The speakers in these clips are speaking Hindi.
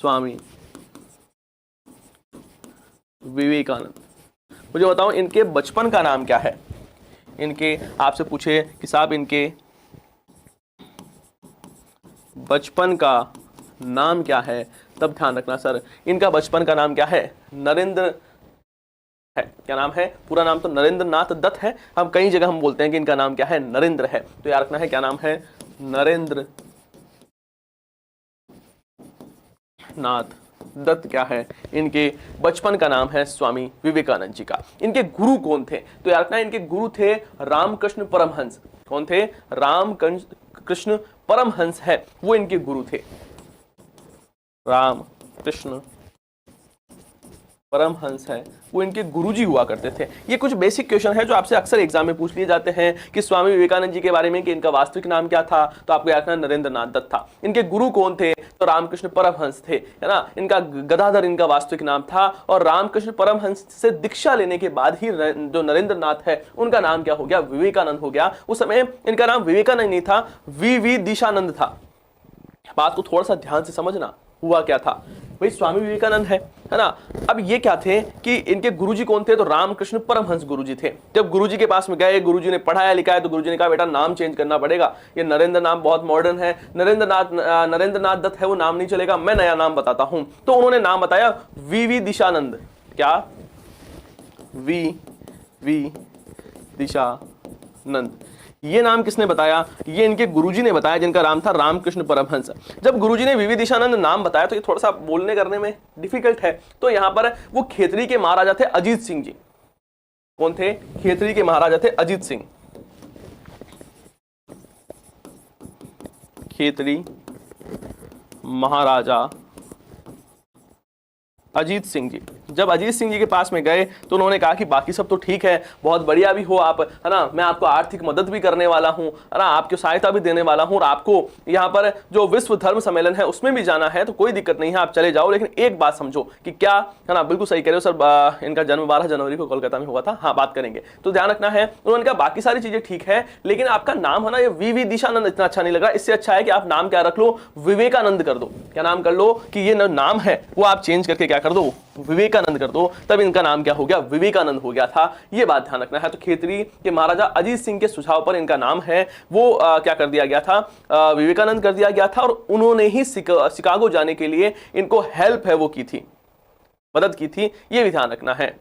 स्वामी विवेकानंद। मुझे बताओ इनके बचपन का नाम क्या है? इनके आपसे पूछे कि साहब इनके बचपन का नाम क्या है, तब ध्यान रखना सर इनका बचपन का नाम क्या है? नरेंद्र है। क्या नाम है? पूरा नाम तो नरेंद्र नाथ दत्त है। हम कई जगह हम बोलते हैं कि इनका नाम क्या है? नरेंद्र है। तो याद रखना है क्या नाम है? नरेंद्र नाथ दत्त क्या है? इनके बचपन का नाम है स्वामी विवेकानंद जी का। इनके गुरु कौन थे? तो याद रखना इनके गुरु थे रामकृष्ण परमहंस। कौन थे? रामकृष्ण परमहंस है वो इनके गुरु थे। रामकृष्ण परमहंस है वो इनके गुरुजी हुआ करते थे। ये कुछ बेसिक क्वेश्चन है जो आपसे अक्सर एग्जाम में पूछ लिए जाते हैं कि स्वामी विवेकानंद जी के बारे में कि इनका वास्तविक नाम क्या था, तो आपको याद रखना नरेंद्र नाथ दत्त था। इनके गुरु कौन थे? तो रामकृष्ण परमहंस थे, है ना। इनका गदाधर इनका वास्तविक नाम था, और रामकृष्ण परमहंस से दीक्षा लेने के बाद ही जो नरेंद्र नाथ है उनका नाम क्या हो गया? विवेकानंद हो गया। उस समय इनका नाम विवेकानंद नहीं था, वी दिशानंद था। बात को थोड़ा सा ध्यान से समझना, हुआ क्या था भाई? स्वामी विवेकानंद है ना। अब ये क्या थे कि इनके गुरुजी कौन थे? तो रामकृष्ण परमहंस गुरुजी थे। जब गुरुजी के पास में गए, गुरुजी ने पढ़ाया लिखाया, तो गुरुजी ने कहा बेटा नाम चेंज करना पड़ेगा, ये नरेंद्र नाम बहुत मॉडर्न है, नरेंद्र नाथ दत्त है वो नाम नहीं चलेगा, मैं नया नाम बताता हूं। तो उन्होंने नाम बताया वी दिशानंद। क्या? वी दिशानंद। ये नाम किसने बताया? ये इनके गुरुजी ने बताया, जिनका नाम था रामकृष्ण परमहंस। जब गुरुजी ने वी दिशानंद नाम बताया तो ये थोड़ा सा बोलने करने में डिफिकल्ट है। तो यहां पर वो खेतरी के महाराजा थे अजीत सिंह जी। कौन थे? खेतरी के महाराजा थे अजीत सिंह। खेतरी महाराजा अजीत सिंह जी। जब अजीत सिंह जी के पास में गए तो उन्होंने कहा कि बाकी सब तो ठीक है, बहुत बढ़िया भी हो आप, है ना, मैं आपको आर्थिक मदद भी करने वाला हूं, है ना, आपकी सहायता भी देने वाला हूं, और आपको यहां पर जो विश्व धर्म सम्मेलन है उसमें भी जाना है, तो कोई दिक्कत नहीं है, आप चले जाओ। लेकिन एक बात समझो कि क्या, है ना, बिल्कुल सही कह रहे हो सर, इनका जन्म 12 जनवरी को कोलकाता में हुआ था। हाँ, बात करेंगे तो ध्यान रखना है। उन्होंने कहा बाकी सारी चीजें ठीक है, लेकिन आपका नाम है ना ये वी दिशानंद इतना अच्छा नहीं लग रहा, इससे अच्छा है कि आप नाम क्या रख लो? विवेकानंद कर दो। क्या नाम कर लो? कि ये नाम है वो आप चेंज करके क्या कर दो? विवेकानंद कर दो। तब इनका नाम क्या हो गया? विवेकानंद हो गया था। ये बात ध्यान रखना है। तो खेतरी के महाराजा अजीत सिंह के सुझाव पर इनका नाम है वो क्या कर दिया गया था? विवेकानंद कर दिया गया था। और उन्होंने ही शिकागो जाने के लिए इनको हेल्प है वो की थी, मदद की थी। ये भी ध्यान रखना है।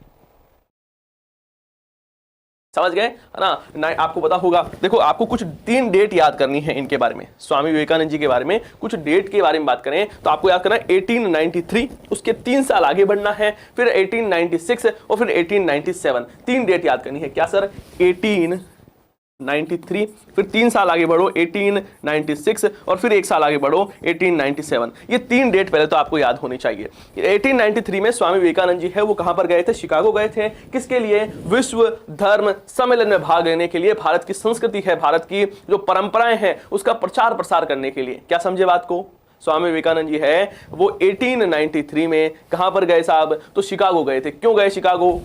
समझ गए, है ना। आपको पता होगा, देखो आपको कुछ 3 डेट याद करनी है इनके बारे में, स्वामी विवेकानंद जी के बारे में कुछ डेट के बारे में बात करें तो आपको याद करना है 1893, उसके 3 साल आगे बढ़ना है, फिर 1896 और फिर 1897। 3 डेट याद करनी है। क्या सर? 1893, फिर 3 साल आगे बढ़ो 1896, और फिर 1 साल आगे बढ़ो 1897। ये 3 डेट पहले तो आपको याद होनी चाहिए। 1893 में स्वामी विवेकानंद जी है वो कहां पर गए थे? शिकागो गए थे। किसके लिए? विश्व धर्म सम्मेलन में भाग लेने के लिए। भारत की संस्कृति है, भारत की जो परंपराएं हैं उसका प्रचार प्रसार करने के लिए। क्या समझे बात को? स्वामी विवेकानंद जी है वो 1893 में कहां पर गए साहब? तो शिकागो गए थे। क्यों गए शिकागो?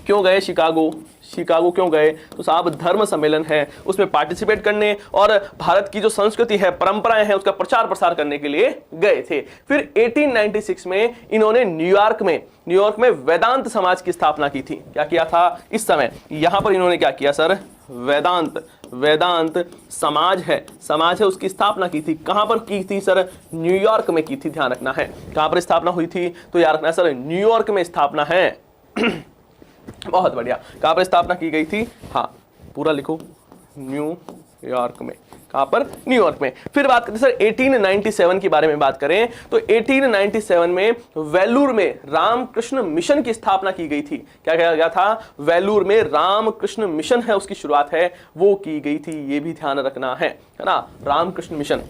क्यों गए शिकागो? शिकागो क्यों गए? तो साहब धर्म सम्मेलन है उसमें पार्टिसिपेट करने और भारत की जो संस्कृति है, परंपराएं हैं, उसका प्रचार प्रसार करने के लिए गए थे। फिर 1896 में इन्होंने न्यूयॉर्क में वेदांत समाज की स्थापना की थी। क्या किया था इस समय? यहां पर इन्होंने क्या किया सर? वेदांत समाज है उसकी स्थापना की थी। कहां पर की थी सर? न्यूयॉर्क में की थी। ध्यान रखना है कहां पर स्थापना हुई थी? तो याद रखना सर न्यूयॉर्क में स्थापना है। बहुत बढ़िया। कहां पर स्थापना की गई थी? हाँ, पूरा लिखो, न्यूयॉर्क में। कहां पर? न्यूयॉर्क में। फिर बात करते सर 1897 के बारे में बात करें तो 1897 में वेलूर में रामकृष्ण मिशन की स्थापना की गई थी। क्या किया गया था? वेलूर में रामकृष्ण मिशन है उसकी शुरुआत है वो की गई थी। ये भी ध्यान रखना है ना। रामकृष्ण मिशन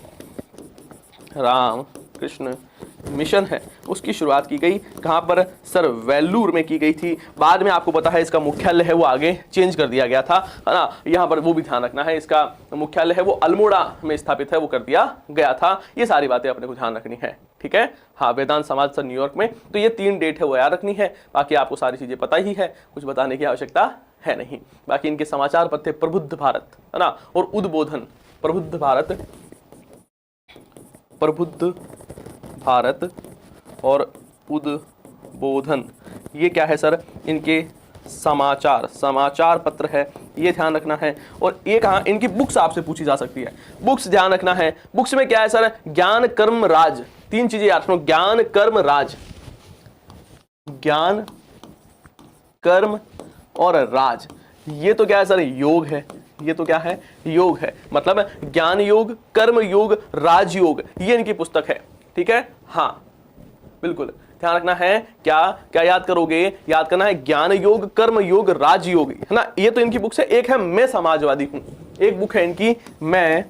है उसकी शुरुआत की गई। कहां पर सर? वेलूर में की गई थी। बाद में आपको पता है इसका मुख्यालय है वो आगे चेंज कर दिया गया था, है ना। यहां पर वो भी ध्यान रखना है, इसका मुख्यालय है वो अल्मोड़ा में स्थापित है, वो कर दिया गया था। ये सारी बातें अपने को ध्यान रखनी है, ठीक है। हाँ, वेदांत समाज सर न्यूयॉर्क में। तो ये 3 डेट है वो याद रखनी है। बाकी आपको सारी चीजें पता ही है, कुछ बताने की आवश्यकता है नहीं। बाकी इनके समाचार पत्र प्रबुद्ध भारत, है ना, और उद्बोधन। प्रबुद्ध भारत और उद्बोधन, ये क्या है सर, इनके समाचार पत्र है, ये ध्यान रखना है। और ये कहाँ, इनकी बुक्स आपसे पूछी जा सकती है, बुक्स ध्यान रखना है। बुक्स में क्या है सर, ज्ञान कर्म राज, तीन चीजें याद रखो, ज्ञान कर्म राज, ज्ञान कर्म और राज, ये तो क्या है सर, योग है, ये तो क्या है, योग है। मतलब ज्ञान योग, कर्म योग, राज योग, ये इनकी पुस्तक है, ठीक है। हाँ बिल्कुल ध्यान रखना है, क्या क्या याद करोगे, याद करना है ज्ञान योग, कर्म योग, राज योग, है ना, ये तो इनकी बुक्स है। एक है मैं समाजवादी हूं, एक बुक है इनकी मैं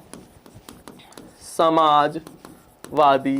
समाजवादी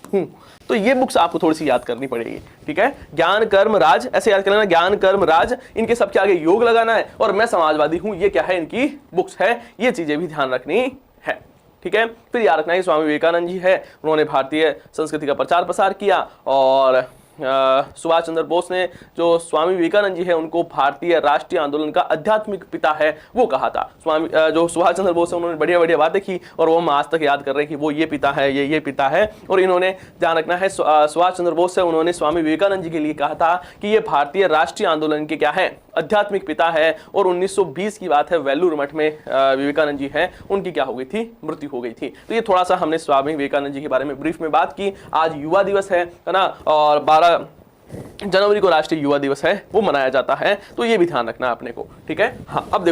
हूं, तो ये बुक्स आपको थोड़ी सी याद करनी पड़ेगी, ठीक है। ज्ञान कर्म राज ऐसे याद करना, ज्ञान कर्म राज, इनके सबके आगे योग लगाना है, और मैं समाजवादी हूं, ये क्या है, इनकी बुक्स है, ये चीजें भी ध्यान रखनी है, ठीक है। फिर याद रखना है स्वामी विवेकानंद जी है, उन्होंने भारतीय संस्कृति का प्रचार प्रसार किया, और सुभाष चंद्र बोस ने, जो स्वामी विवेकानंद जी है, उनको भारतीय राष्ट्रीय आंदोलन का आध्यात्मिक पिता है वो कहा था। स्वामी जो सुभाष चंद्र बोस है, उन्होंने बढ़िया बढ़िया बातें की, और वो हम आज तक याद कर रहे हैं कि वो ये पिता है, ये पिता है। और इन्होंने ध्यान रखना है, सुभाष चंद्र बोस है, उन्होंने स्वामी विवेकानंद जी के लिए कहा था कि ये भारतीय राष्ट्रीय आंदोलन के क्या है, आध्यात्मिक पिता है। और 1920 की बात है, वेल्लूर मठ में विवेकानंद जी हैं, उनकी क्या हो गई थी, मृत्यु हो गई थी। तो ये थोड़ा सा हमने स्वामी विवेकानंद जी के बारे में ब्रीफ में बात की। आज युवा दिवस है ना, और 12 जनवरी को राष्ट्रीय युवा दिवस है, वो मनाया जाता है, तो ये भी ध्यान रखना है अपने को, ठीक है। हाँ अब